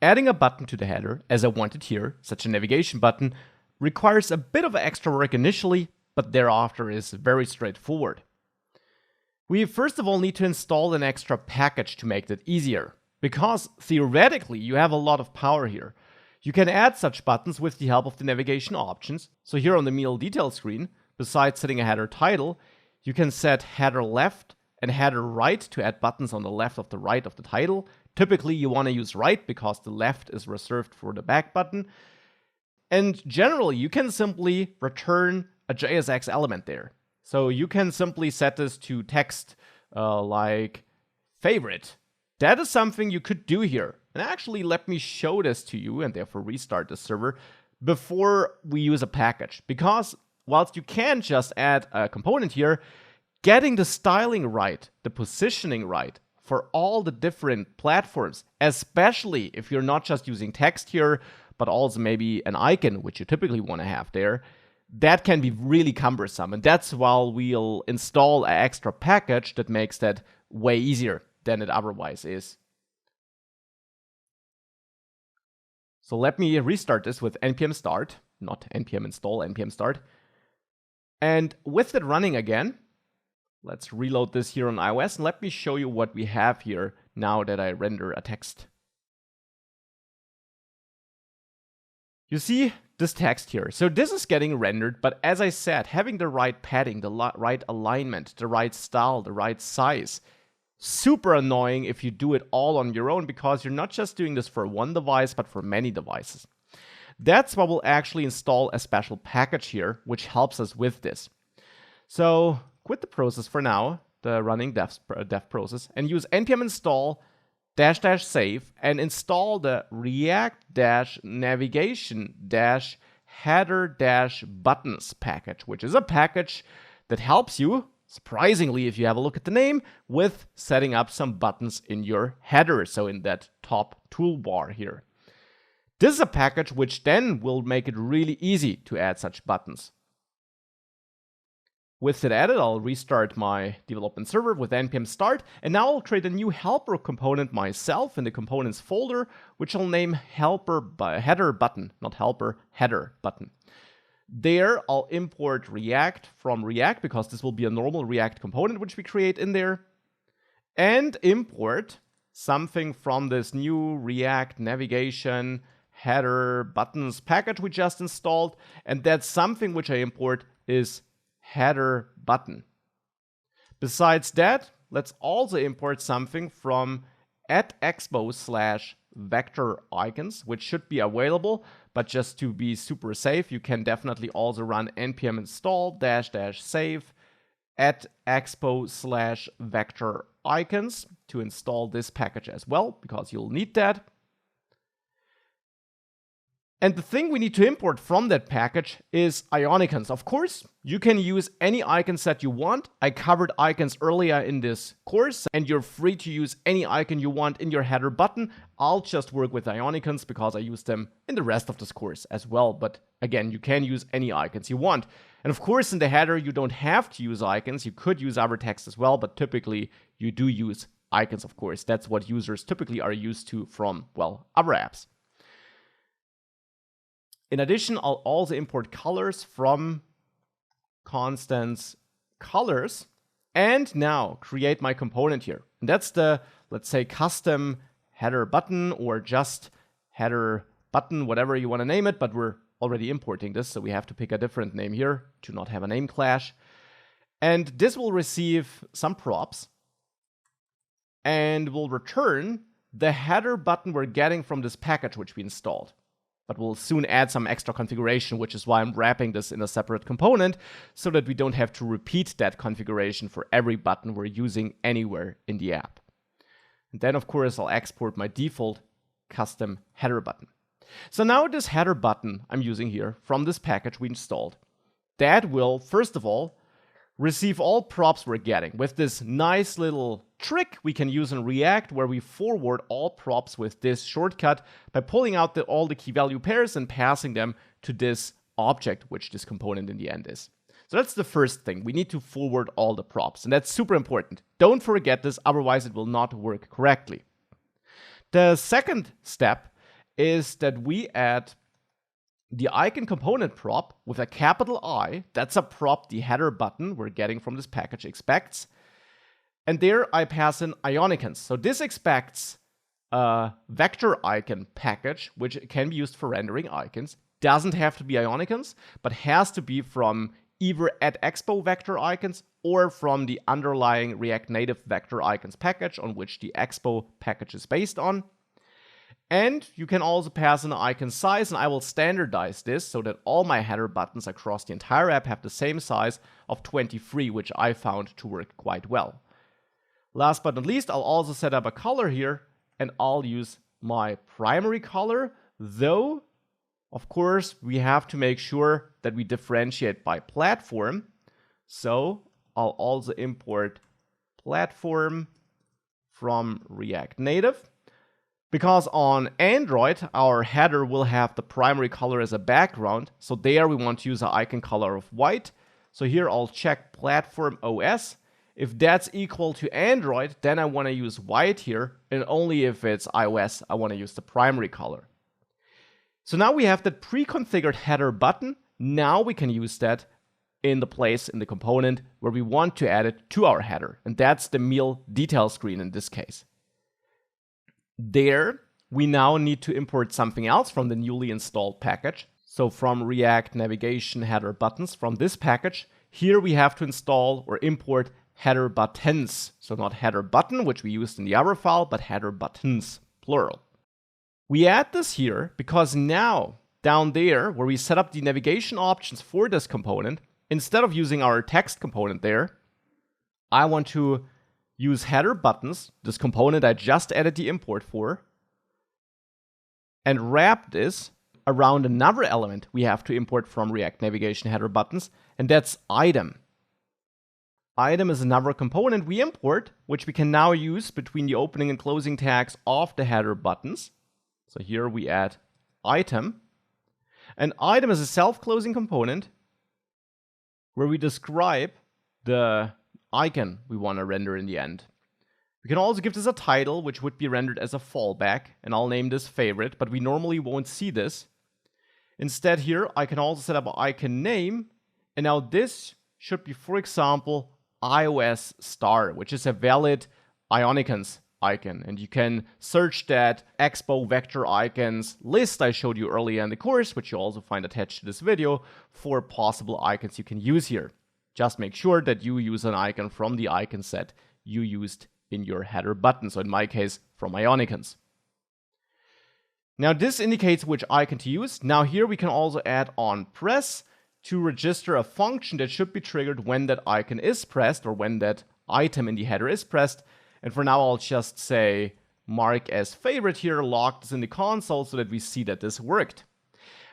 Adding a button to the header, as I wanted here, such a navigation button, requires a bit of extra work initially, but thereafter is very straightforward. We first of all need to install an extra package to make that easier, because theoretically you have a lot of power here. You can add such buttons with the help of the navigation options. So here on the Meal Details screen, besides setting a header title, you can set header left and header right to add buttons on the left of the right of the title. Typically you want to use right because the left is reserved for the back button. And generally you can simply return a JSX element there. So you can simply set this to text like favorite. That is something you could do here. And actually, let me show this to you and therefore restart the server before we use a package. Because whilst you can just add a component here, getting the styling right, the positioning right for all the different platforms, especially if you're not just using text here, but also maybe an icon, which you typically want to have there, that can be really cumbersome. And that's why we'll install an extra package that makes that way easier than it otherwise is. So let me restart this with npm start, not npm install, npm start. And with it running again, let's reload this here on iOS, and let me show you what we have here now that I render a text. You see this text here. So this is getting rendered, but as I said, having the right padding, the right alignment, the right style, the right size, super annoying if you do it all on your own, because you're not just doing this for one device, but for many devices. That's why we'll actually install a special package here, which helps us with this. So quit the process for now, the running dev process, and use npm install --save and install the react-navigation-header-buttons package, which is a package that helps you, surprisingly, if you have a look at the name, with setting up some buttons in your header, so in that top toolbar here. This is a package which then will make it really easy to add such buttons. With it added, I'll restart my development server with npm start, and now I'll create a new helper component myself in the components folder, which I'll name helper header button, not helper, header button. There, I'll import React from React, because this will be a normal React component which we create in there, and import something from this new React navigation header buttons package we just installed, and that something which I import is header button. Besides that, let's also import something from @expo/vector icons, which should be available, but just to be super safe, you can definitely also run npm install --save @expo/vector icons to install this package as well, because you'll need that. And the thing we need to import from that package is icons. Of course, you can use any icons that you want. I covered icons earlier in this course, and you're free to use any icon you want in your header button. I'll just work with icons because I use them in the rest of this course as well. But again, you can use any icons you want. And of course, in the header, you don't have to use icons. You could use other text as well, but typically you do use icons, of course. That's what users typically are used to from, well, other apps. In addition, I'll also import colors from constants colors, and now create my component here. And that's the, let's say, custom header button, or just header button, whatever you want to name it, but we're already importing this, so we have to pick a different name here to not have a name clash. And this will receive some props and will return the header button we're getting from this package which we installed. But we'll soon add some extra configuration, which is why I'm wrapping this in a separate component, so that we don't have to repeat that configuration for every button we're using anywhere in the app. And then, of course, I'll export my default custom header button. So now this header button I'm using here from this package we installed, that will, first of all, receive all props we're getting with this nice little trick we can use in React, where we forward all props with this shortcut by pulling out all the key value pairs and passing them to this object, which this component in the end is. So that's the first thing. We need to forward all the props, and that's super important. Don't forget this, otherwise it will not work correctly. The second step is that we add the icon component prop with a capital I. That's a prop the header button we're getting from this package expects. And there I pass in Ionicons. So this expects a vector icon package, which can be used for rendering icons. Doesn't have to be Ionicons, but has to be from either @expo vector icons or from the underlying React Native vector icons package on which the expo package is based on. And you can also pass in an icon size, and I will standardize this so that all my header buttons across the entire app have the same size of 23, which I found to work quite well. Last but not least, I'll also set up a color here, and I'll use my primary color, though, of course, we have to make sure that we differentiate by platform. So I'll also import platform from React Native. Because on Android, our header will have the primary color as a background. So there we want to use an icon color of white. So here I'll check platform OS. If that's equal to Android, then I want to use white here. And only if it's iOS, I want to use the primary color. So now we have that pre-configured header button. Now we can use that in the place in the component where we want to add it to our header. And that's the meal detail screen in this case. There, we now need to import something else from the newly installed package. So from React Navigation header buttons, from this package, here we have to install or import header buttons. So not header button, which we used in the other file, but header buttons, plural. We add this here because now, down there, where we set up the navigation options for this component, instead of using our text component there, I want to use header buttons, this component I just added the import for, and wrap this around another element we have to import from React Navigation header buttons, and that's item. Item is another component we import, which we can now use between the opening and closing tags of the header buttons. So here we add item. And item is a self-closing component where we describe the icon we want to render in the end. We can also give this a title, which would be rendered as a fallback, and I'll name this favorite, but we normally won't see this. Instead here, I can also set up an icon name, and now this should be, for example, iOS star, which is a valid Ionicons icon, and you can search that expo vector icons list I showed you earlier in the course, which you'll also find attached to this video, for possible icons you can use here. Just make sure that you use an icon from the icon set you used in your header button. So in my case, from Ionicons. Now this indicates which icon to use. Now here we can also add on press to register a function that should be triggered when that icon is pressed or when that item in the header is pressed. And for now, I'll just say mark as favorite here, log this in the console so that we see that this worked.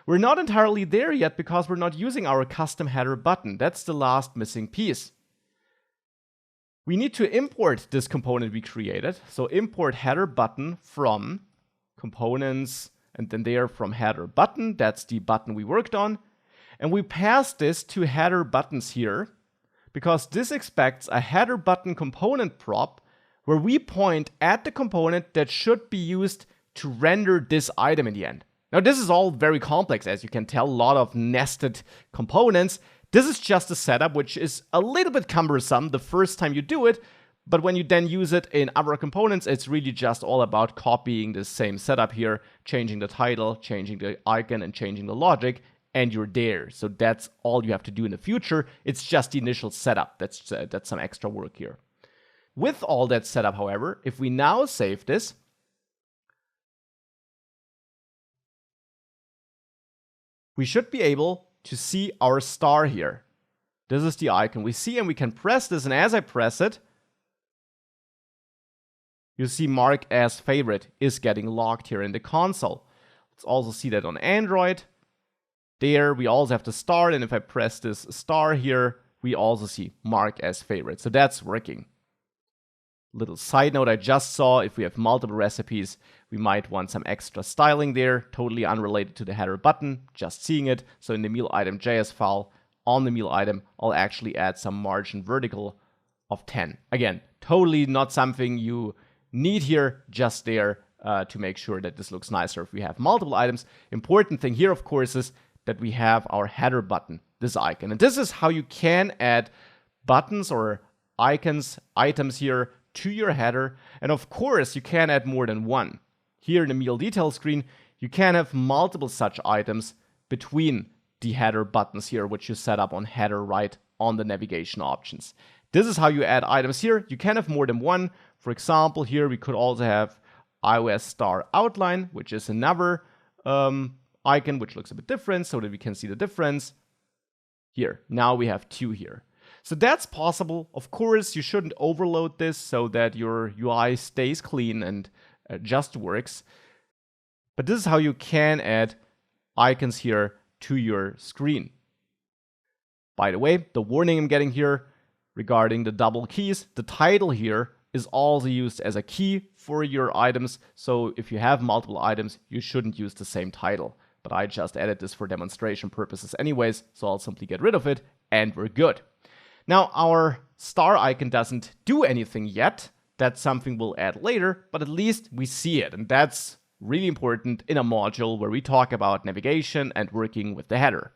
We're not entirely there yet because we're not using our custom header button. That's the last missing piece. We need to import this component we created. So import header button from components, and then there from header button. That's the button we worked on. And we pass this to header buttons here because this expects a header button component prop where we point at the component that should be used to render this item in the end. Now, this is all very complex, as you can tell, a lot of nested components. This is just a setup which is a little bit cumbersome the first time you do it, but when you then use it in other components, it's really just all about copying the same setup here, changing the title, changing the icon, and changing the logic, and you're there. So that's all you have to do in the future. It's just the initial setup. That's some extra work here. With all that setup, however, if we now save this, we should be able to see our star here. This is the icon we see, and we can press this, and as I press it, you see mark as favorite is getting logged here in the console. Let's also see that on Android. There we also have the star, and if I press this star here, we also see mark as favorite. So that's working. Little side note I just saw, if we have multiple recipes, we might want some extra styling there, totally unrelated to the header button, just seeing it. So in the meal item.js file, on the meal item, I'll actually add some margin vertical of 10. Again, totally not something you need here, just there to make sure that this looks nicer if we have multiple items. Important thing here, of course, is that we have our header button, this icon. And this is how you can add buttons or items here to your header. And of course, you can add more than one. Here in the meal detail screen, you can have multiple such items between the header buttons here, which you set up on header right on the navigation options. This is how you add items here. You can have more than one. For example, here we could also have iOS star outline, which is another icon which looks a bit different so that we can see the difference. Here, now we have two here. So that's possible. Of course, you shouldn't overload this so that your UI stays clean and just works. But this is how you can add icons here to your screen. By the way, the warning I'm getting here regarding the double keys, the title here is also used as a key for your items. So if you have multiple items, you shouldn't use the same title. But I just added this for demonstration purposes anyways, so I'll simply get rid of it and we're good. Now our star icon doesn't do anything yet. That's something we'll add later, but at least we see it. And that's really important in a module where we talk about navigation and working with the header.